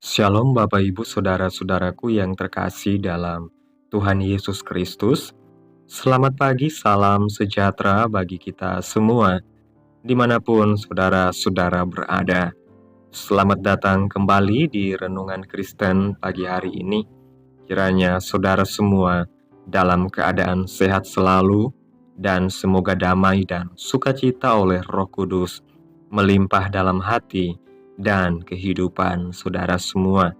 Shalom Bapak Ibu Saudara-saudaraku yang terkasih dalam Tuhan Yesus Kristus. Selamat pagi, salam sejahtera bagi kita semua, dimanapun saudara-saudara berada. Selamat datang kembali di Renungan Kristen pagi hari ini. Kiranya saudara semua dalam keadaan sehat selalu, dan semoga damai dan sukacita oleh Roh Kudus melimpah dalam hati dan kehidupan saudara semua.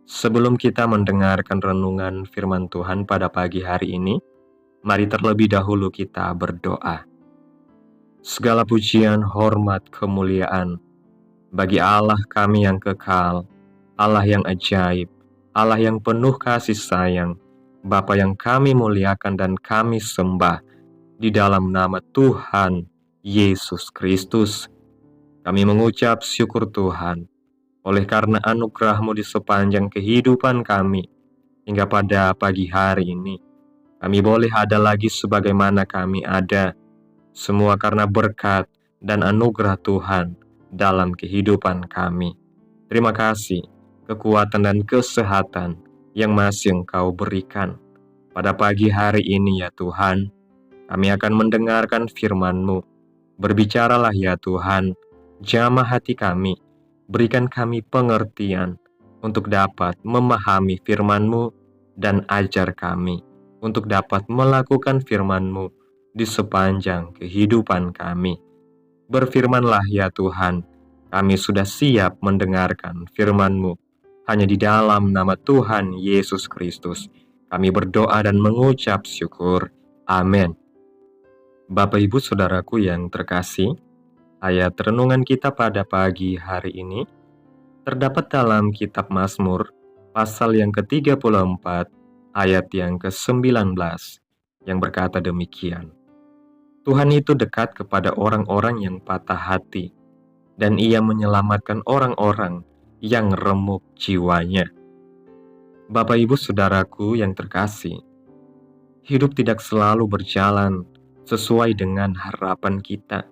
Sebelum kita mendengarkan renungan firman Tuhan pada pagi hari ini, mari terlebih dahulu kita berdoa. Segala pujian, hormat, kemuliaan bagi Allah kami yang kekal, Allah yang ajaib, Allah yang penuh kasih sayang, Bapa yang kami muliakan dan kami sembah di dalam nama Tuhan Yesus Kristus. Kami mengucap syukur Tuhan, oleh karena anugerah-Mu di sepanjang kehidupan kami, hingga pada pagi hari ini, kami boleh ada lagi sebagaimana kami ada, semua karena berkat dan anugerah Tuhan dalam kehidupan kami. Terima kasih, kekuatan dan kesehatan yang masih Engkau berikan. Pada pagi hari ini ya Tuhan, kami akan mendengarkan firman-Mu. Berbicaralah ya Tuhan, jamah hati kami, berikan kami pengertian untuk dapat memahami firman-Mu dan ajar kami untuk dapat melakukan firman-Mu di sepanjang kehidupan kami. Berfirmanlah ya Tuhan, kami sudah siap mendengarkan firman-Mu. Hanya di dalam nama Tuhan Yesus Kristus, kami berdoa dan mengucap syukur. Amin. Bapak Ibu Saudaraku yang terkasih, ayat renungan kita pada pagi hari ini terdapat dalam kitab Mazmur pasal yang ke-34 ayat yang ke-19 yang berkata demikian. Tuhan itu dekat kepada orang-orang yang patah hati, dan Ia menyelamatkan orang-orang yang remuk jiwanya. Bapak Ibu Saudaraku yang terkasih, hidup tidak selalu berjalan sesuai dengan harapan kita.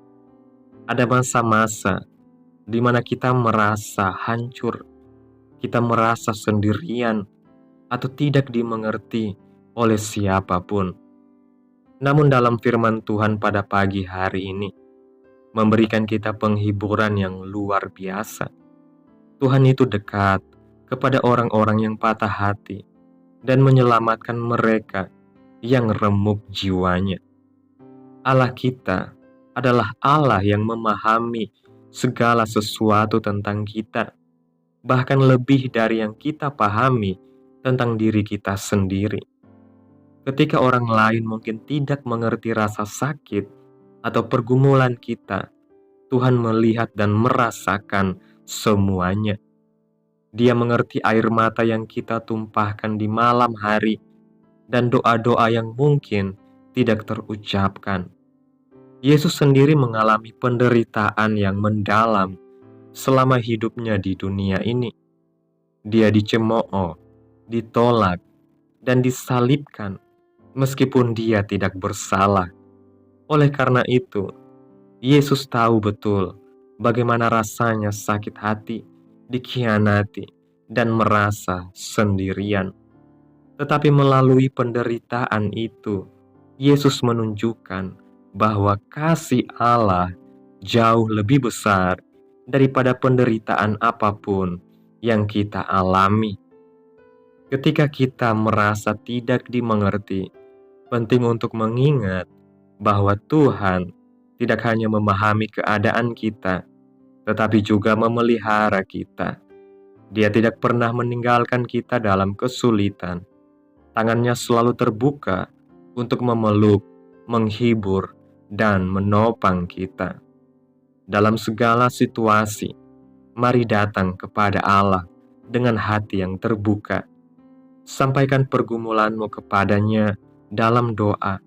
Ada masa-masa di mana kita merasa hancur, kita merasa sendirian, atau tidak dimengerti oleh siapapun. Namun dalam firman Tuhan pada pagi hari ini, memberikan kita penghiburan yang luar biasa. Tuhan itu dekat kepada orang-orang yang patah hati dan menyelamatkan mereka yang remuk jiwanya. Allah kita adalah Allah yang memahami segala sesuatu tentang kita, bahkan lebih dari yang kita pahami tentang diri kita sendiri. Ketika orang lain mungkin tidak mengerti rasa sakit atau pergumulan kita, Tuhan melihat dan merasakan semuanya. Dia mengerti air mata yang kita tumpahkan di malam hari dan doa-doa yang mungkin tidak terucapkan. Yesus sendiri mengalami penderitaan yang mendalam selama hidupnya di dunia ini. Dia dicemooh, ditolak, dan disalibkan meskipun dia tidak bersalah. Oleh karena itu, Yesus tahu betul bagaimana rasanya sakit hati, dikhianati, dan merasa sendirian. Tetapi melalui penderitaan itu, Yesus menunjukkan bahwa kasih Allah jauh lebih besar daripada penderitaan apapun yang kita alami. Ketika kita merasa tidak dimengerti, penting untuk mengingat bahwa Tuhan tidak hanya memahami keadaan kita, tetapi juga memelihara kita. Dia tidak pernah meninggalkan kita dalam kesulitan. Tangannya selalu terbuka untuk memeluk, menghibur, dan menopang kita. Dalam segala situasi, mari datang kepada Allah dengan hati yang terbuka. Sampaikan pergumulanmu kepadanya dalam doa,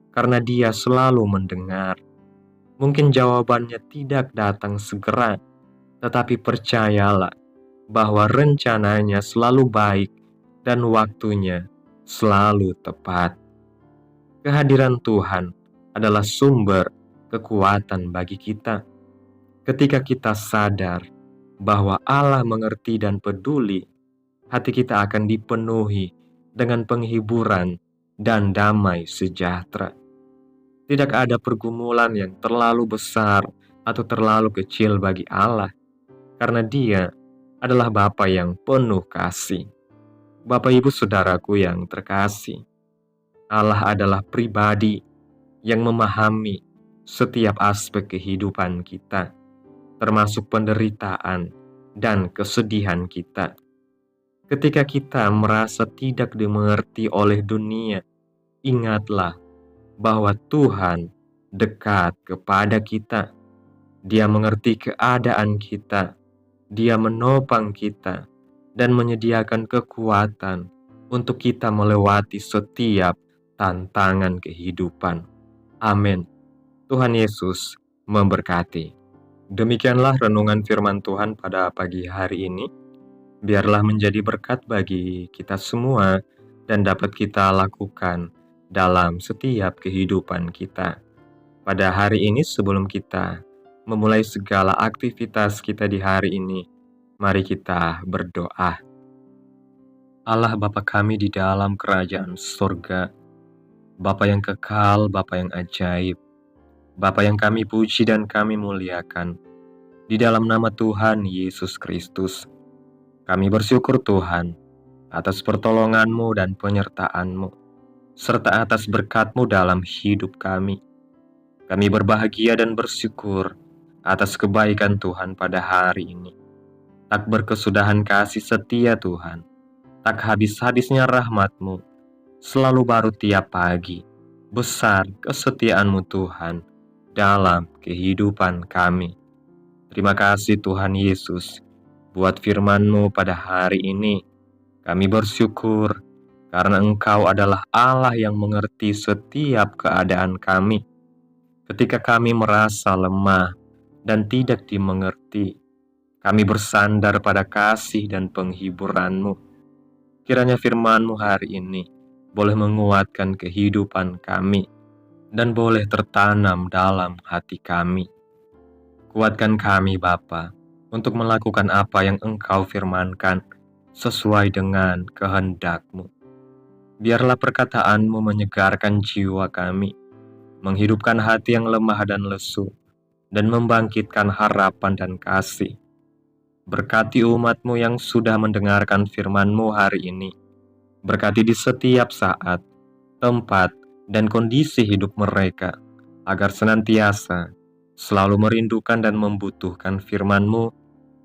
karena Dia selalu mendengar. Mungkin jawabannya tidak datang segera, tetapi percayalah bahwa rencananya selalu baik dan waktunya selalu tepat. Kehadiran Tuhan adalah sumber kekuatan bagi kita. Ketika kita sadar bahwa Allah mengerti dan peduli, hati kita akan dipenuhi dengan penghiburan dan damai sejahtera. Tidak ada pergumulan yang terlalu besar atau terlalu kecil bagi Allah, karena Dia adalah Bapa yang penuh kasih. Bapak Ibu Saudaraku yang terkasih, Allah adalah pribadi yang memahami setiap aspek kehidupan kita, termasuk penderitaan dan kesedihan kita. Ketika kita merasa tidak dimengerti oleh dunia, ingatlah bahwa Tuhan dekat kepada kita. Dia mengerti keadaan kita, Dia menopang kita, dan menyediakan kekuatan untuk kita melewati setiap tantangan kehidupan. Amin. Tuhan Yesus memberkati. Demikianlah renungan firman Tuhan pada pagi hari ini. Biarlah menjadi berkat bagi kita semua dan dapat kita lakukan dalam setiap kehidupan kita. Pada hari ini sebelum kita memulai segala aktivitas kita di hari ini, mari kita berdoa. Allah Bapa kami di dalam kerajaan surga, Bapa yang kekal, Bapa yang ajaib, Bapa yang kami puji dan kami muliakan, di dalam nama Tuhan Yesus Kristus, kami bersyukur Tuhan atas pertolongan-Mu dan penyertaan-Mu, serta atas berkat-Mu dalam hidup kami. Kami berbahagia dan bersyukur atas kebaikan Tuhan pada hari ini. Tak berkesudahan kasih setia Tuhan, tak habis-habisnya rahmat-Mu, selalu baru tiap pagi. Besar kesetiaan-Mu Tuhan dalam kehidupan kami. Terima kasih Tuhan Yesus buat firman-Mu pada hari ini. Kami bersyukur karena Engkau adalah Allah yang mengerti setiap keadaan kami. Ketika kami merasa lemah dan tidak dimengerti, kami bersandar pada kasih dan penghiburan-Mu. Kiranya firman-Mu hari ini boleh menguatkan kehidupan kami dan boleh tertanam dalam hati kami. Kuatkan kami Bapa untuk melakukan apa yang Engkau firmankan sesuai dengan kehendak-Mu. Biarlah perkataan-Mu menyegarkan jiwa kami, menghidupkan hati yang lemah dan lesu, dan membangkitkan harapan dan kasih. Berkati umat-Mu yang sudah mendengarkan firman-Mu hari ini. Berkati di setiap saat, tempat, dan kondisi hidup mereka, agar senantiasa selalu merindukan dan membutuhkan firman-Mu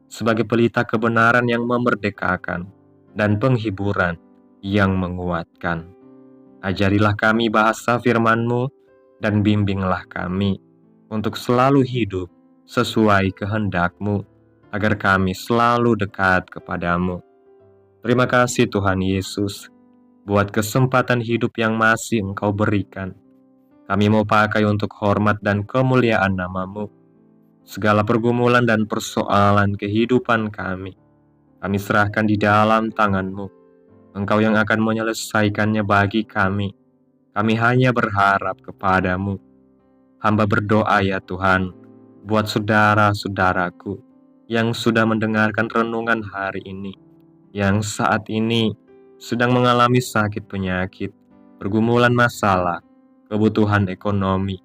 sebagai pelita kebenaran yang memerdekakan dan penghiburan yang menguatkan. Ajarilah kami bahasa firman-Mu dan bimbinglah kami untuk selalu hidup sesuai kehendak-Mu, agar kami selalu dekat kepadamu. Terima kasih Tuhan Yesus, buat kesempatan hidup yang masih Engkau berikan. Kami mau pakai untuk hormat dan kemuliaan nama-Mu. Segala pergumulan dan persoalan kehidupan kami serahkan di dalam tangan-Mu. Engkau yang akan menyelesaikannya bagi kami. Kami hanya berharap kepadamu. Hamba berdoa ya Tuhan, buat saudara-saudaraku yang sudah mendengarkan renungan hari ini, yang saat ini sedang mengalami sakit penyakit, pergumulan masalah, kebutuhan ekonomi.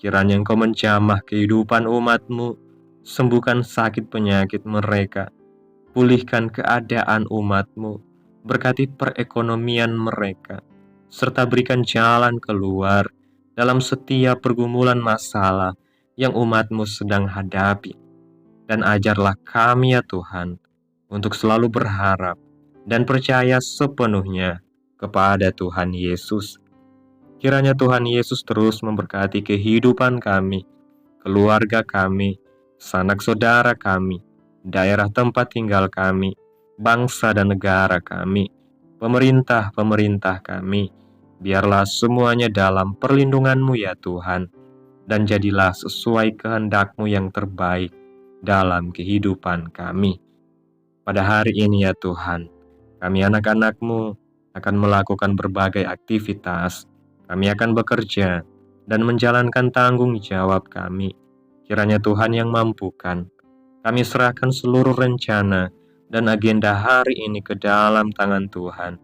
Kiranya Engkau menjamah kehidupan umat-Mu, sembuhkan sakit penyakit mereka, pulihkan keadaan umat-Mu, berkati perekonomian mereka, serta berikan jalan keluar dalam setiap pergumulan masalah yang umat-Mu sedang hadapi. Dan ajarlah kami ya Tuhan, untuk selalu berharap dan percaya sepenuhnya kepada Tuhan Yesus. Kiranya Tuhan Yesus terus memberkati kehidupan kami, keluarga kami, sanak saudara kami, daerah tempat tinggal kami, bangsa dan negara kami, pemerintah-pemerintah kami. Biarlah semuanya dalam perlindungan-Mu ya Tuhan, dan jadilah sesuai kehendak-Mu yang terbaik dalam kehidupan kami. Pada hari ini ya Tuhan, kami anak-anak-Mu akan melakukan berbagai aktivitas. Kami akan bekerja dan menjalankan tanggung jawab kami. Kiranya Tuhan yang mampukan. Kami serahkan seluruh rencana dan agenda hari ini ke dalam tangan Tuhan.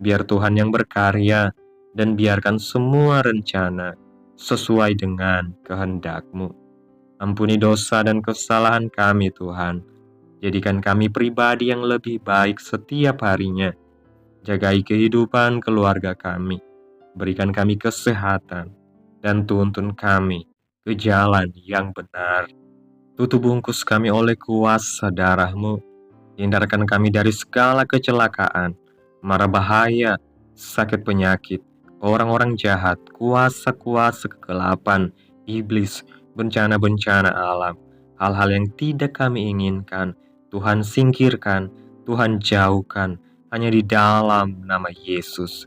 Biar Tuhan yang berkarya dan biarkan semua rencana sesuai dengan kehendak-Mu. Ampuni dosa dan kesalahan kami, Tuhan. Jadikan kami pribadi yang lebih baik setiap harinya. Jagai kehidupan keluarga kami. Berikan kami kesehatan dan tuntun kami ke jalan yang benar. Tutup bungkus kami oleh kuasa darah-Mu. Hindarkan kami dari segala kecelakaan, mara bahaya, sakit penyakit, orang-orang jahat, kuasa-kuasa kegelapan, iblis, bencana-bencana alam, hal-hal yang tidak kami inginkan. Tuhan singkirkan, Tuhan jauhkan, hanya di dalam nama Yesus.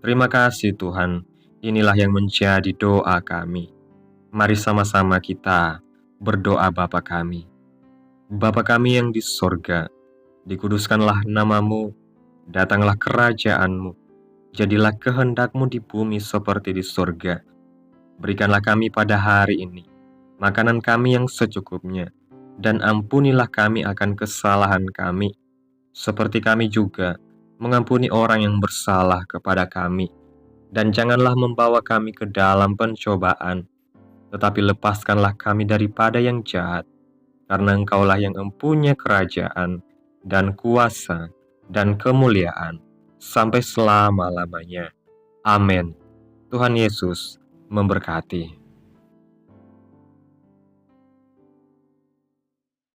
Terima kasih Tuhan, inilah yang menjadi doa kami. Mari sama-sama kita berdoa Bapa kami. Bapa kami yang di sorga, dikuduskanlah nama-Mu, datanglah kerajaan-Mu, jadilah kehendak-Mu di bumi seperti di sorga. Berikanlah kami pada hari ini makanan kami yang secukupnya, dan ampunilah kami akan kesalahan kami, seperti kami juga mengampuni orang yang bersalah kepada kami. Dan janganlah membawa kami ke dalam pencobaan, tetapi lepaskanlah kami daripada yang jahat, karena Engkaulah yang mempunyai kerajaan, dan kuasa, dan kemuliaan, sampai selama-lamanya. Amin. Tuhan Yesus memberkati.